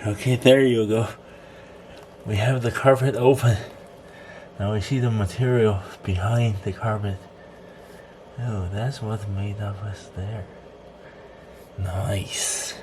Okay, there you go. We have the carpet open. Now we see the material behind the carpet. Oh, that's what made of us there. Nice.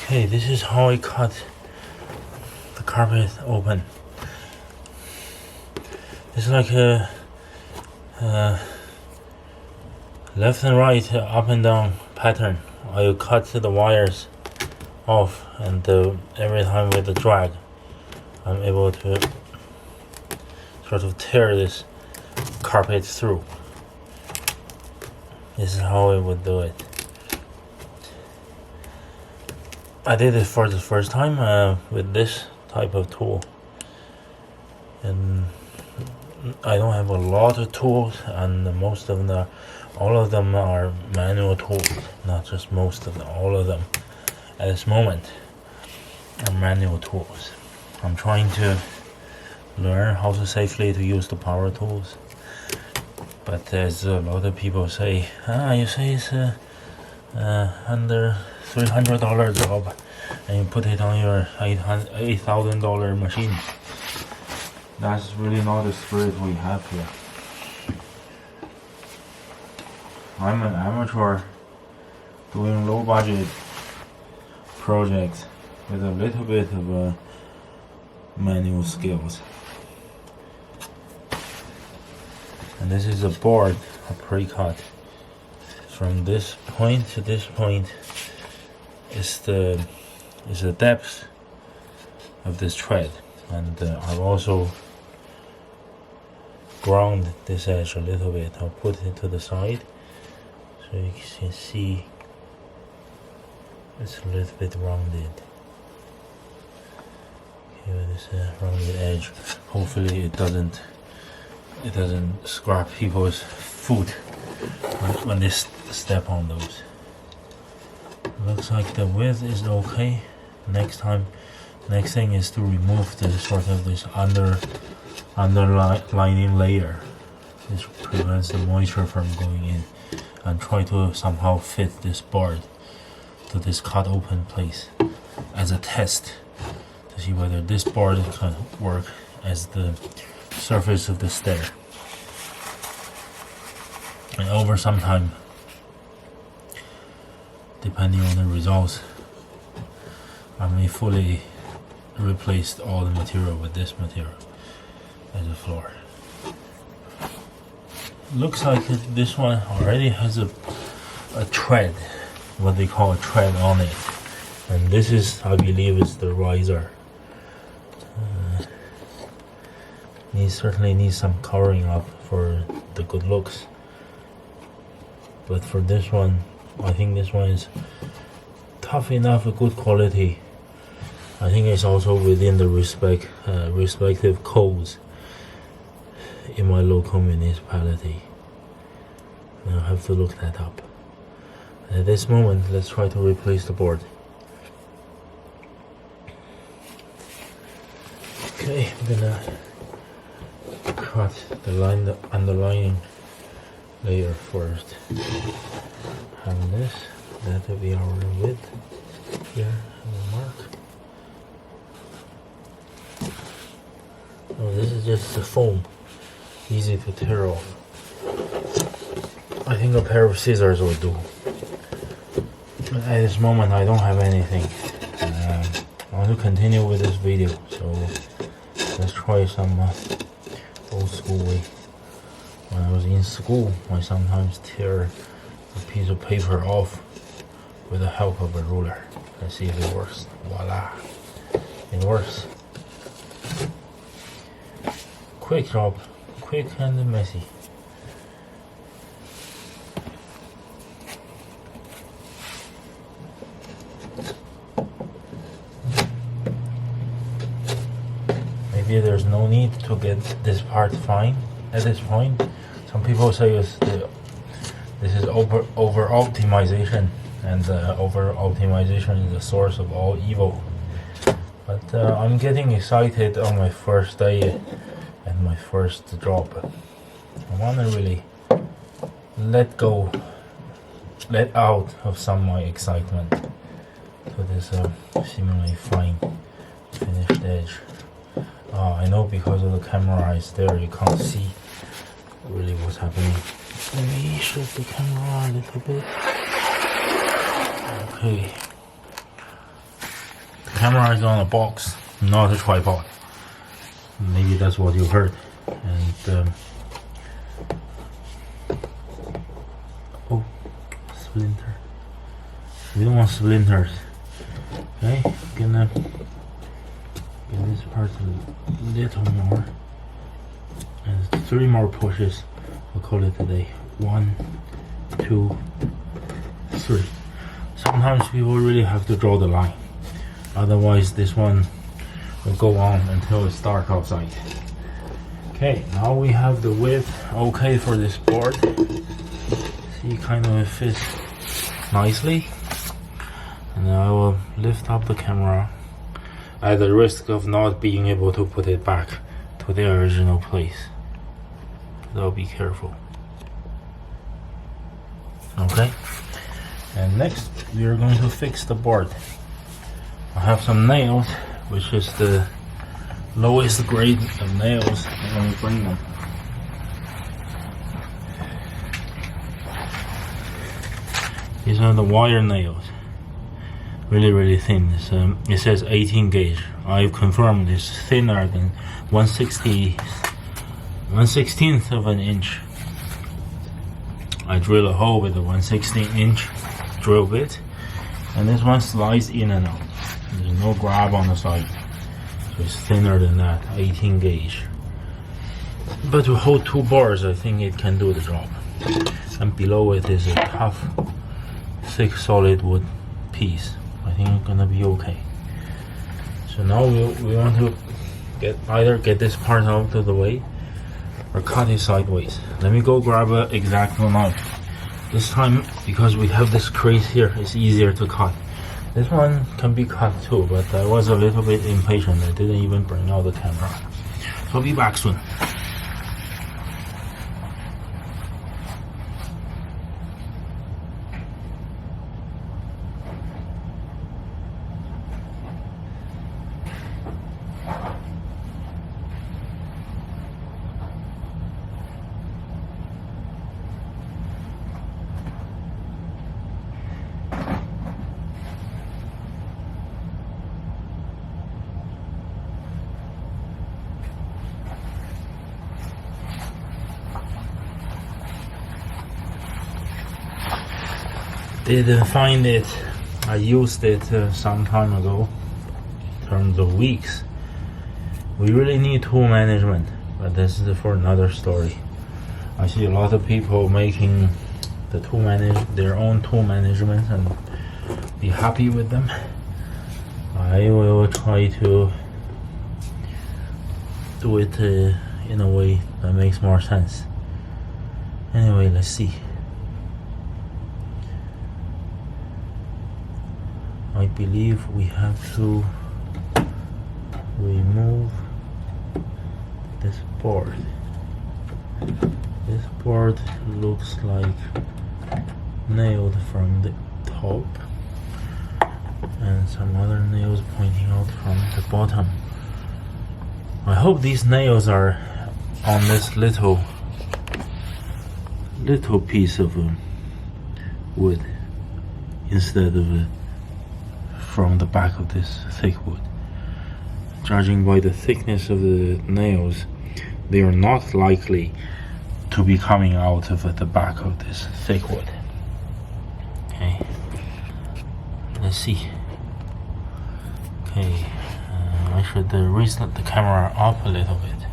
Okay, this is how I cut the carpet open. It's like a left and right, up and down pattern. I cut the wires off, and every time with the drag, I'm able to sort of tear this carpet through. This is how I would do it. I did it for the first time with this type of tool, and I don't have a lot of tools, and all of them are manual tools. Not just most of them, all of them at this moment are manual tools. I'm trying to learn how to safely to use the power tools, but as a lot of people say, you say it's under $300 job, and you put it on your $8,000 machine. That's really not the spirit we have here. I'm an amateur doing low budget projects with a little bit of manual skills. And this is a board, a pre-cut. From this point to this point is the depth of this thread, and I've also ground this edge a little bit. I'll put it to the side so you can see it's a little bit rounded. Okay, with this rounded edge, hopefully it doesn't scrap people's foot when they step on those. Looks like the width is okay. Next thing is to remove the sort of this underlining layer. This prevents the moisture from going in, and try to somehow fit this board to this cut open place as a test to see whether this board can work as the surface of the stair. And over some time, depending on the results, I may fully replace all the material with this material as a floor. Looks like this one already has a tread, what they call a tread on it, and this is, I believe, is the riser. Certainly needs some covering up for the good looks, but for this one, I think this one is tough enough, a good quality. I think it's also within the respective codes in my local municipality. I'll have to look that up. At this moment, let's try to replace the board. Okay, I'm gonna cut the underlining layer first. And this, that will be our width here, the mark. Oh, this is just the foam, easy to tear off. I think a pair of scissors will do. But at this moment I don't have anything. I want to continue with this video, so let's try some old school way. When I was in school, I sometimes tear a piece of paper off with the help of a ruler. Let's see if it works. Voila, it works. Quick job, quick and messy. Maybe there's no need to get this part fine at this point. Some people say it's This is over optimization, and over optimization is the source of all evil. But I'm getting excited on my first day and my first job. I want to really let out of some of my excitement to this seemingly fine finished edge. I know because of the camera is there, you can't see really what's happening. Let me shift the camera a little bit. Okay. The camera is on a box, not a tripod. Maybe that's what you heard. And oh, splinter. We don't want splinters. Okay, gonna get this part a little more. And 3 more pushes. I'll call it a day. 1, 2, 3. Sometimes people really have to draw the line. Otherwise, this one will go on until it's dark outside. Okay, now we have the width okay for this board. See, kind of it fits nicely. And I will lift up the camera at the risk of not being able to put it back to the original place. So be careful. Okay, and next we are going to fix the board. I have some nails, which is the lowest grade of nails. Let me bring them. These are the wire nails. Really thin. It says 18 gauge. I've confirmed it's thinner than 1/16th of an inch. I drill a hole with a 1/16-inch drill bit, and this one slides in and out. There's no grab on the side, so it's thinner than that, 18 gauge. But to hold 2 bars, I think it can do the job. And below it is a tough, thick, solid wood piece. I think it's gonna be okay. So now we want to either get this part out of the way or cut it sideways. Let me go grab an X-Acto knife. This time, because we have this crease here, it's easier to cut. This one can be cut too, but I was a little bit impatient. I didn't even bring out the camera. So I'll be back soon. Didn't find it. I used it some time ago. In terms of weeks, we really need tool management, but this is for another story. I see a lot of people making the their own tool management and be happy with them. I will try to do it in a way that makes more sense. Anyway, let's see. I believe we have to remove this board. This board looks like nailed from the top and some other nails pointing out from the bottom. I hope these nails are on this little piece of wood instead of from the back of this thick wood. Judging by the thickness of the nails, they are not likely to be coming out of the back of this thick wood. Okay, let's see. Okay, I should raise the camera up a little bit.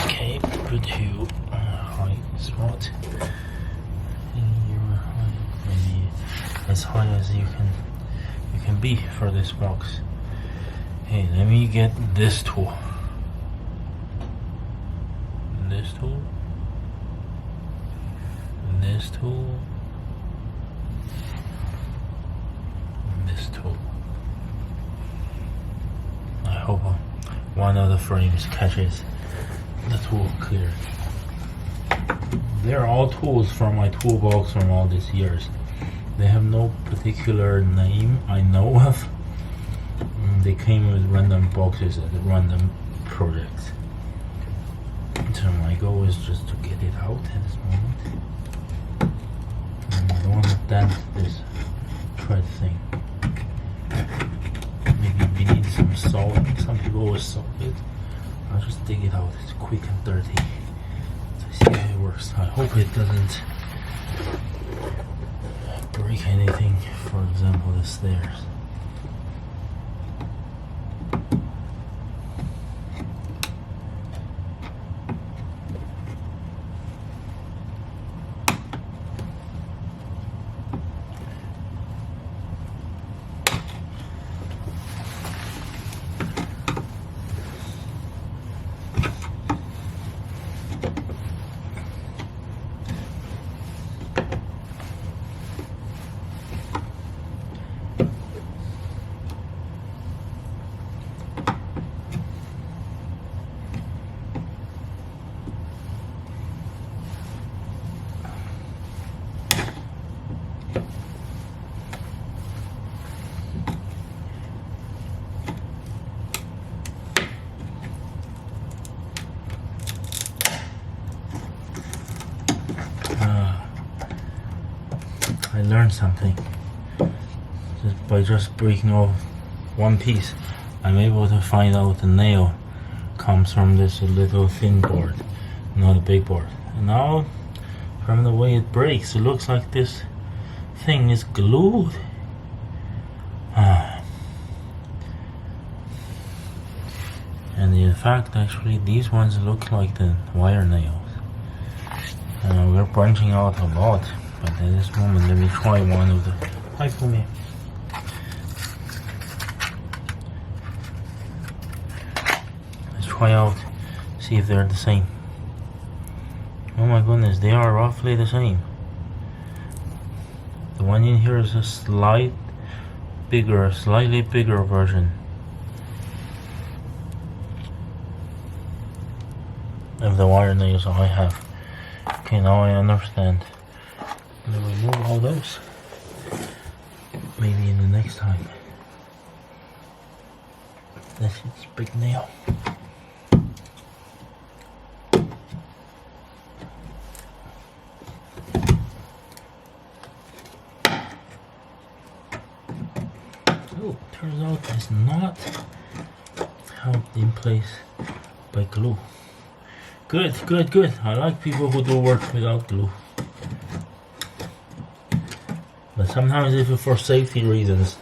Okay, put you high spot. Maybe as high as you can be for this box. Okay, let me get this tool. this tool, and this tool. I hope one of the frames catches the tool clear. They're all tools from my toolbox from all these years. They have no particular name I know of. They came with random boxes and random projects. So my goal is just to get it out at this moment. And I don't want to dent this thread thing. Maybe we need some salt. Some people always salt it. I'll just dig it out. It's quick and dirty. So see how it works. I hope it doesn't break anything. For example, the stairs. I learned something. Just breaking off one piece, I'm able to find out the nail comes from this little thin board, not a big board. And now, from the way it breaks, it looks like this thing is glued. And in fact, actually, these ones look like the wire nails. We're branching out a lot, but at this moment, let me try one of the. Hi, Pumi. Let's try out, see if they're the same. Oh my goodness, they are roughly the same. The one in here is a slightly bigger version of the wire nails I have. Okay, now I understand. I'm gonna remove all those. Maybe in the next time. This is big nail. Oh, turns out it's not held in place by glue. Good, good, good. I like people who do work without glue. But sometimes if for safety reasons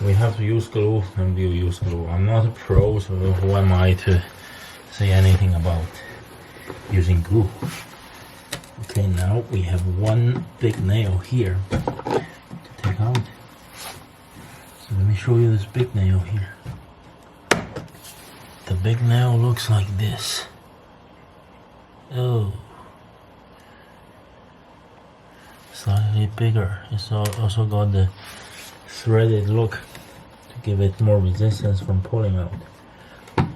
we have to use glue, then we'll use glue. I'm not a pro, so who am I to say anything about using glue? Okay, now we have one big nail here to take out. So let me show you this big nail here. The big nail looks like this. Oh. Slightly bigger. It's also got the threaded look to give it more resistance from pulling out. I'm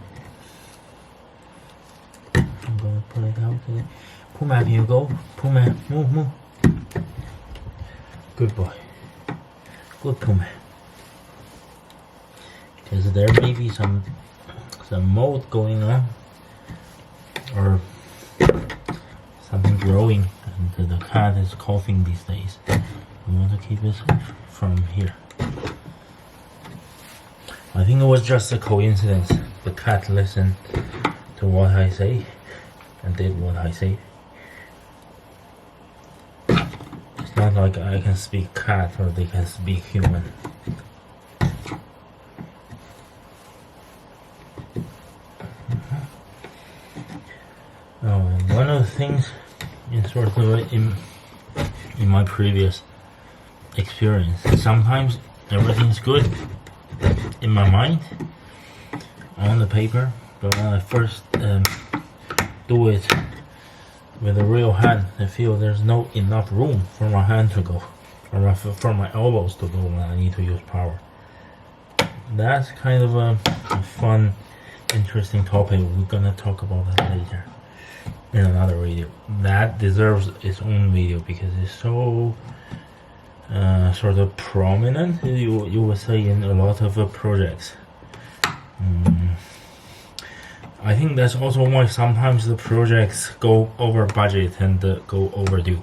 gonna pull it out today. Puma, here you go. Puma, move, move. Good boy. Good Puma. Because there may be some mold going on, or something growing, and the cat is coughing these days. We want to keep it from here. I think it was just a coincidence. The cat listened to what I say and did what I say. It's not like I can speak cat or they can speak human. One of the things in my previous experience, sometimes everything's good in my mind on the paper, but when I first do it with a real hand, I feel there's no enough room for my hand to go, for my elbows to go when I need to use power. That's kind of a fun, interesting topic. We're gonna talk about that later in another video. That deserves its own video because it's so sort of prominent, you would say, in a lot of projects. I think that's also why sometimes the projects go over budget and go overdue,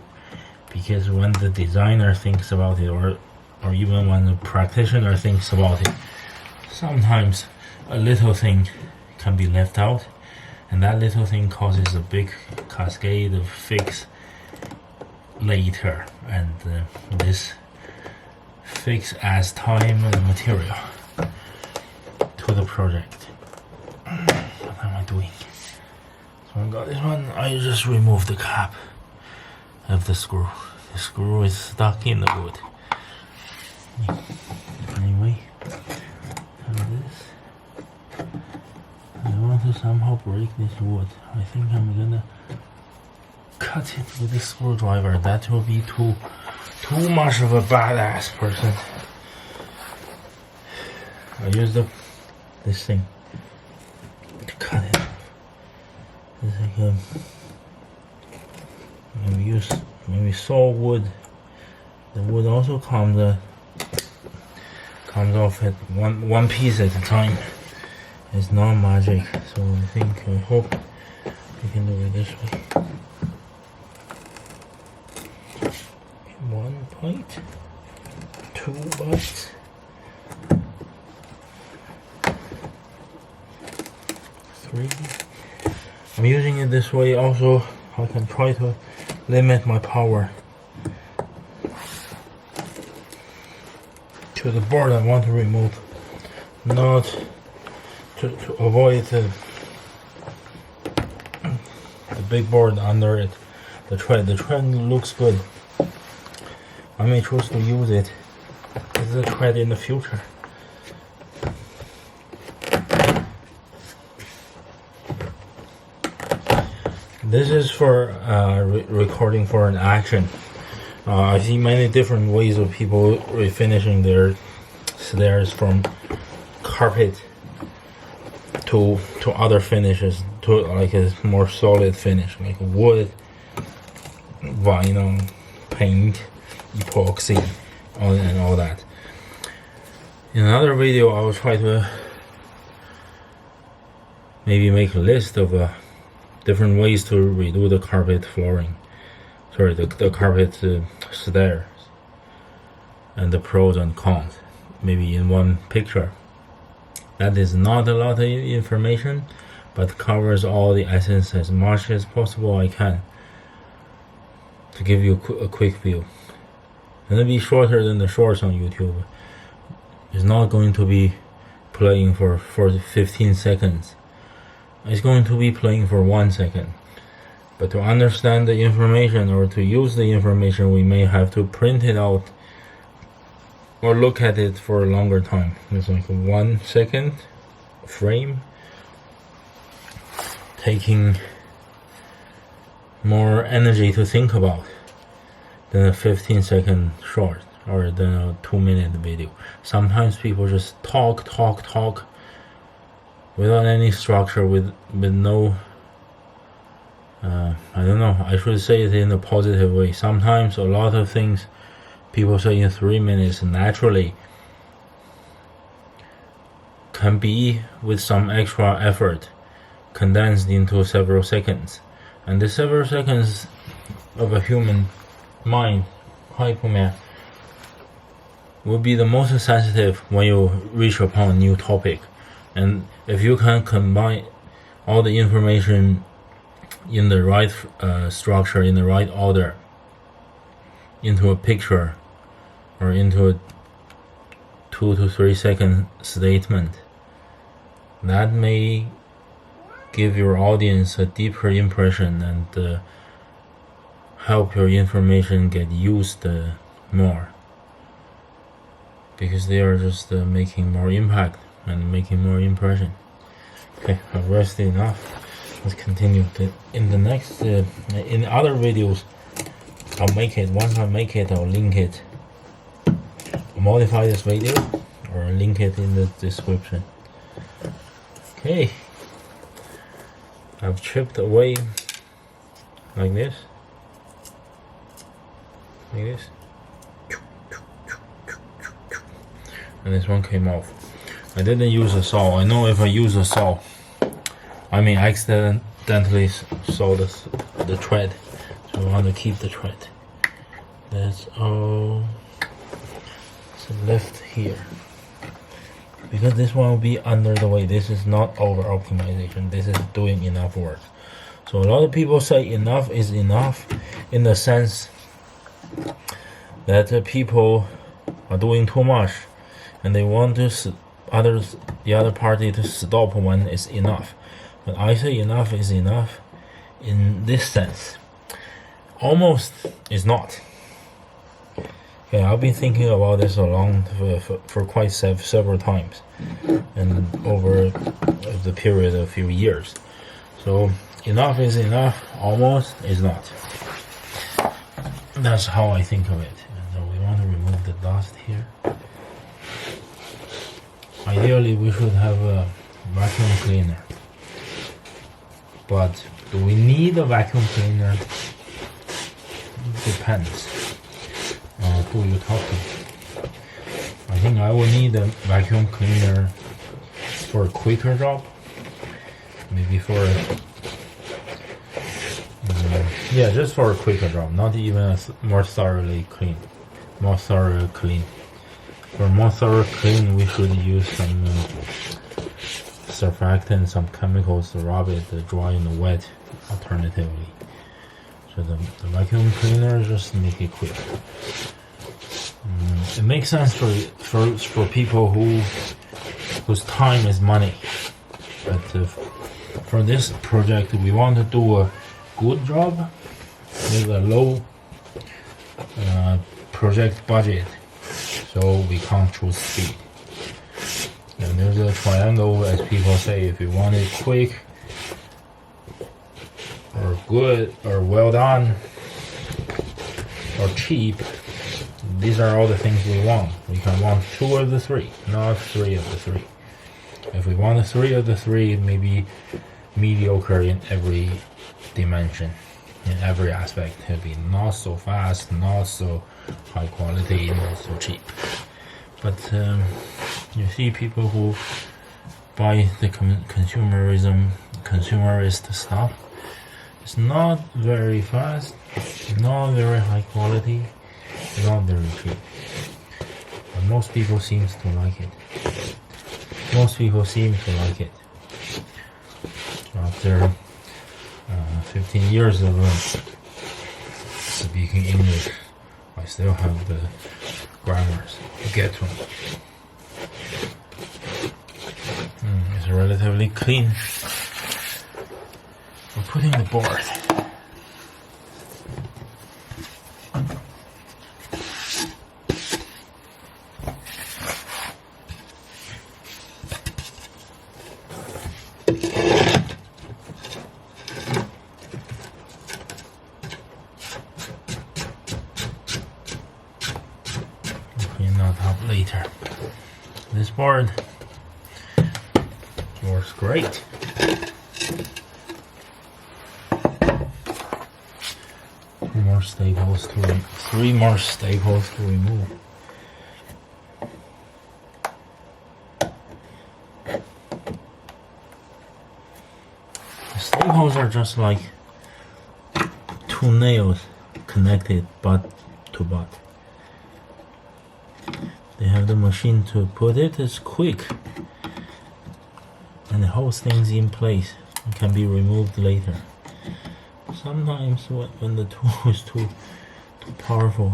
because when the designer thinks about it, or even when the practitioner thinks about it, sometimes a little thing can be left out, and that little thing causes a big cascade of fix later, and this fix adds time and material to the project. What am I doing? So I got this one. I just removed the cap of the screw. The screw is stuck in the wood. Anyway, this. I want to somehow break this wood. I think I'm gonna cut it with a screwdriver. That will be too much of a badass person. I use this thing to cut it. It's like when we saw wood, the wood also comes off at one piece at a time. It's not magic, so I hope we can do it this way. 1 point, 2 bites, 3. I'm using it this way also. I can try to limit my power to the board I want to remove, not to avoid the big board under it. The tread looks good. I may choose to use it as a tread in the future. This is for recording for an action. I see many different ways of people refinishing their stairs, from carpet to other finishes, to like a more solid finish, like wood, vinyl, paint, epoxy, and all that. In another video, I will try to maybe make a list of different ways to redo the carpet flooring. Sorry, the carpet stairs, and the pros and cons, maybe in one picture. That is not a lot of information, but covers all the essence as much as possible I can to give you a quick view. It'll be shorter than the shorts on YouTube. It's not going to be playing for 15 seconds. It's going to be playing for 1 second. But to understand the information, or to use the information, we may have to print it out or look at it for a longer time. It's like a 1 second frame, taking more energy to think about than a 15-second short, or than a 2-minute video. Sometimes people just talk without any structure, with no I don't know, I should say it in a positive way. Sometimes a lot of things people say in 3 minutes naturally can be, with some extra effort, condensed into several seconds. And the several seconds of a human mind, hyperman, will be the most sensitive when you reach upon a new topic. And if you can combine all the information in the right structure, in the right order, into a picture, or into a 2 to 3 second statement, that may give your audience a deeper impression and help your information get used more, because they are just making more impact and making more impression. Okay, I've rested enough. let's continue. In the next, in other videos, I'll make it. Once I make it, I'll link it. I'll modify this video or link it in the description. Okay, I've chipped away like this, and this one came off. I didn't use a saw. I know if I use a saw, I mean accidentally saw the thread, so I want to keep the thread. That's all. So left here, because this one will be under the way. This is not over optimization. This is doing enough work. So a lot of people say enough is enough, in the sense that people are doing too much, and they want to the other party to stop when it's enough. But I say enough is enough in this sense. Almost is not. Okay, I've been thinking about this for quite several times, and over the period of a few years. So enough is enough, almost is not. That's how I think of it. So we want to remove the dust here. Ideally, we should have a vacuum cleaner. But do we need a vacuum cleaner? Depends on who you talk to. I think I will need a vacuum cleaner for a quicker job. Maybe for just for a quicker job, not even a more thoroughly clean. For more thorough clean, we should use some surfactant, some chemicals to rub it, dry and wet alternatively. So the vacuum cleaner just make it quick. It makes sense for people whose time is money. But for this project, we want to do a good job with a low project budget, so we can't choose speed. And there's a triangle, as people say. If you want it quick or good or well done or cheap, these are all the things we want. We can want 2 of the 3, not 3 of the 3. If we want 3 of the 3, maybe mediocre in every dimension, in every aspect. It'll be not so fast, not so high quality, not so cheap. But you see people who buy the consumerist stuff. It's not very fast, not very high quality, not very cheap. But most people seem to like it. After 15 years of speaking English, I still have the grammars to get to. It's relatively clean. We're putting the board. Clean that up later. This board works great. Three more staples to remove. The staples are just like 2 nails connected butt to butt. They have the machine to put it. It's quick, and it holds things in place. It can be removed later. Sometimes when the tool is too powerful,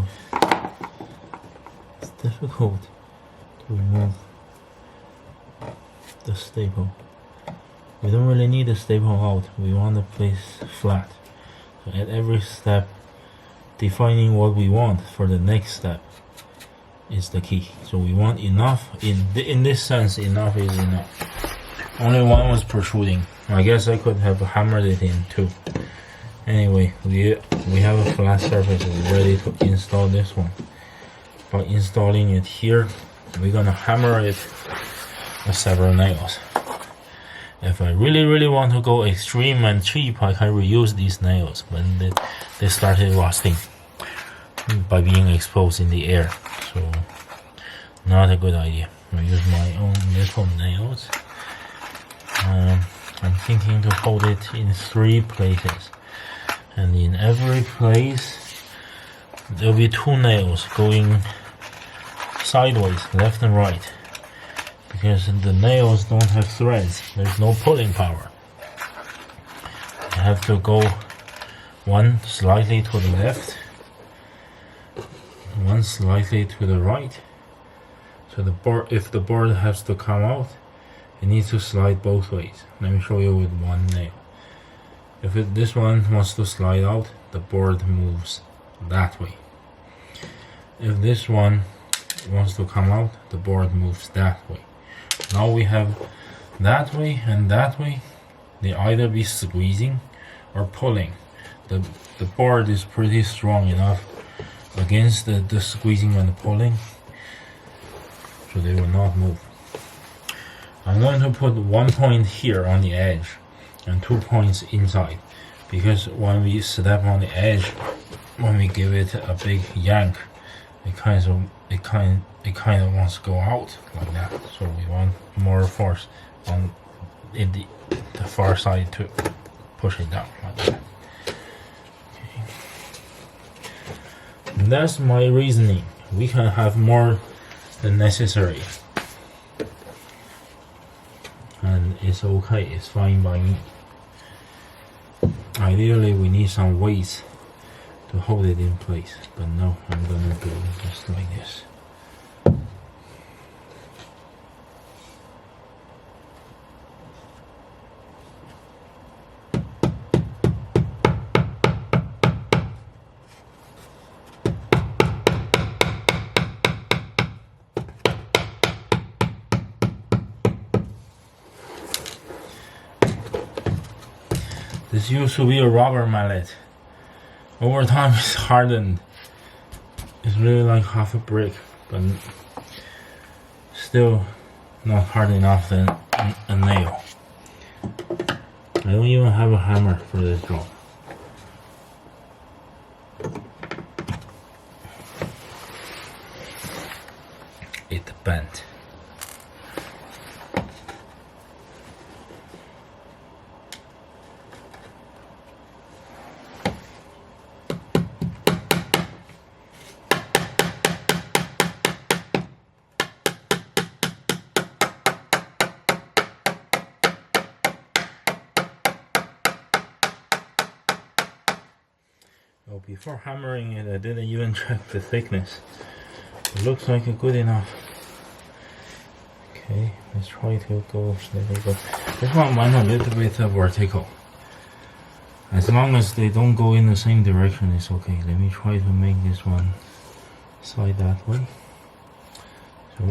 it's difficult to remove the staple. We don't really need the staple out. We want the place flat. So at every step, defining what we want for the next step is the key. So we want enough. In this sense, enough is enough. Only one was protruding. I guess I could have hammered it in too. Anyway, we have a flat surface. We're ready to install this one. By installing it here, we're gonna hammer it with several nails. If I really want to go extreme and cheap, I can reuse these nails when they started rusting by being exposed in the air. So not a good idea. I use my own little nails. I'm thinking to hold it in 3 places, and in every place there'll be 2 nails going sideways, left and right, because the nails don't have threads. There's no pulling power. I have to go one slightly to the left, one slightly to the right. So the board, if the board has to come out, it needs to slide both ways. Let me show you with one nail. If this one wants to slide out, the board moves that way. If this one wants to come out, the board moves that way. Now we have that way and that way. They either be squeezing or pulling. The board is pretty strong enough against the squeezing and the pulling, so they will not move. I'm going to put 1 point here on the edge and 2 points inside, because when we step on the edge, when we give it a big yank, it kind of wants to go out like that. So we want more force on the far side to push it down like that. Okay. That's my reasoning. We can have more than necessary, and it's okay, it's fine by me. Ideally we need some weights to hold it in place, but no, I'm gonna do it just like this. This used to be a rubber mallet. Over time it's hardened. It's really like half a brick, but still not hard enough than a nail. I don't even have a hammer for this job. It bent. Well, before hammering it, I didn't even check the thickness. It looks like a good enough. Okay, let's try to go slightly. This one went a little bit vertical. As long as they don't go in the same direction, it's okay. Let me try to make this one slide that way. So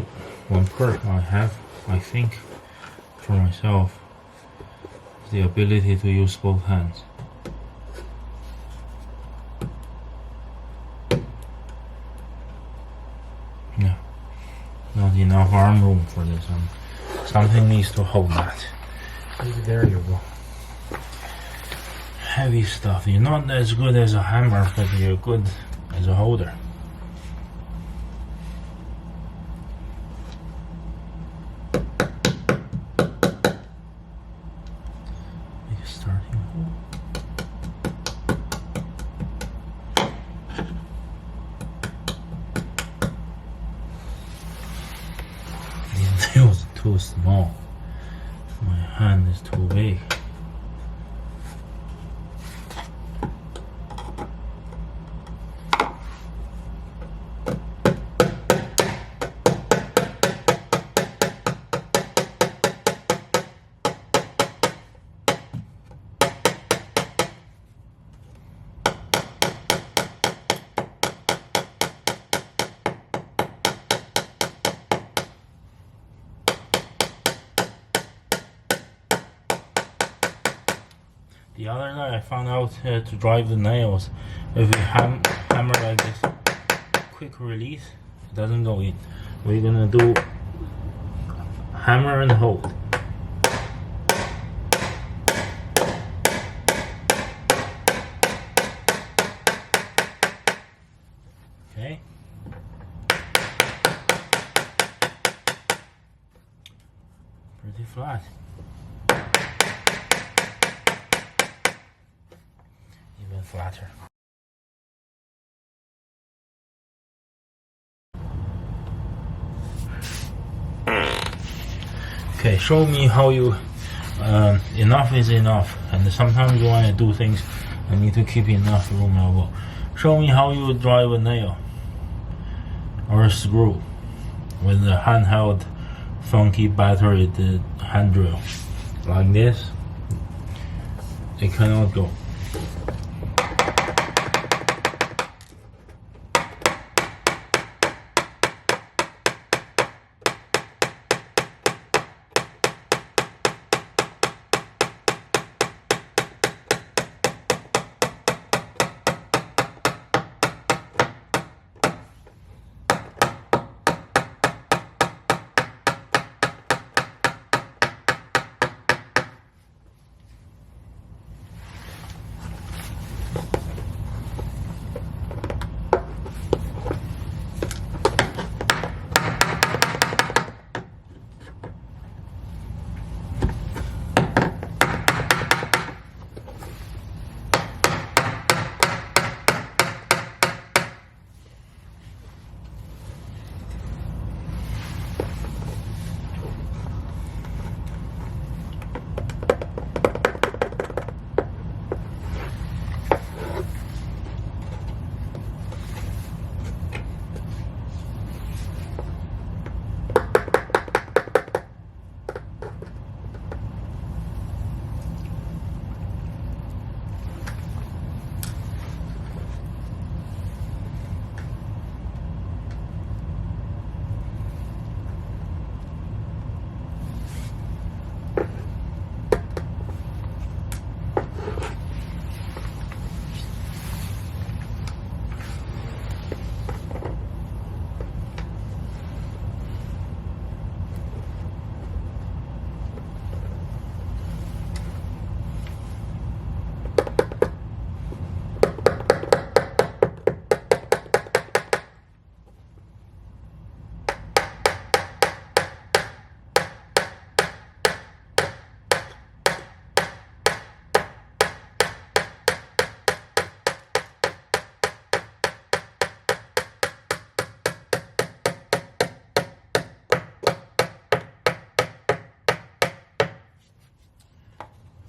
one perk I have, I think, for myself, is the ability to use both hands. Yeah, not enough arm room for this one. Something needs to hold that. Maybe there you go. Heavy stuff. You're not as good as a hammer, but you're good as a holder. Make a starting hole. These nails are too small. My hand is too big. The other day I found out to drive the nails, if you hammer like this, quick release, it doesn't go in. We're gonna do hammer and hold. Okay. Pretty flat. Even flatter. Okay, show me how you, enough is enough, and sometimes when I do things, I need to keep enough room as well. Show me how you drive a nail or a screw with a handheld, funky battery hand drill. Like this, it cannot go.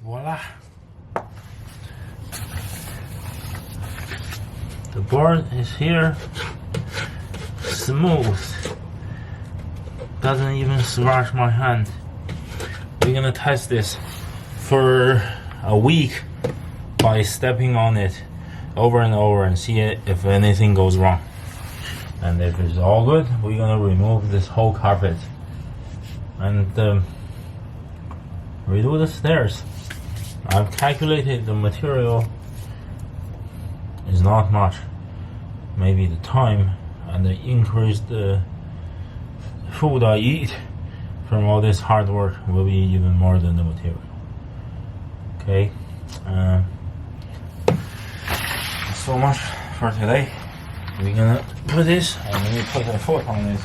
Voila! The board is here, smooth, doesn't even scratch my hand. We're gonna test this for a week by stepping on it over and over and see if anything goes wrong. And if it's all good, we're gonna remove this whole carpet and redo the stairs. I've calculated the material is not much. Maybe the time and the increased food I eat from all this hard work will be even more than the material. Okay, so much for today. We're gonna put this, and when you put a foot on it,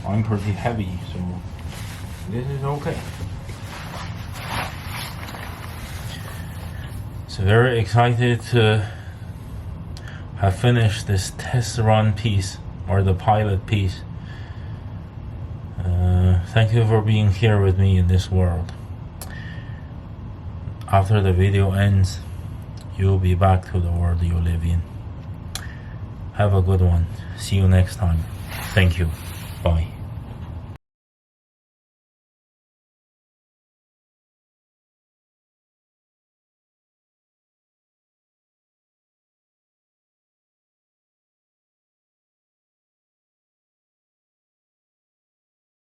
I'm pretty heavy, so this is okay. So very excited to have finished this test run piece, or the pilot piece. Thank you for being here with me in this world. After the video ends, you'll be back to the world you live in. Have a good one. See you next time. Thank you. Bye.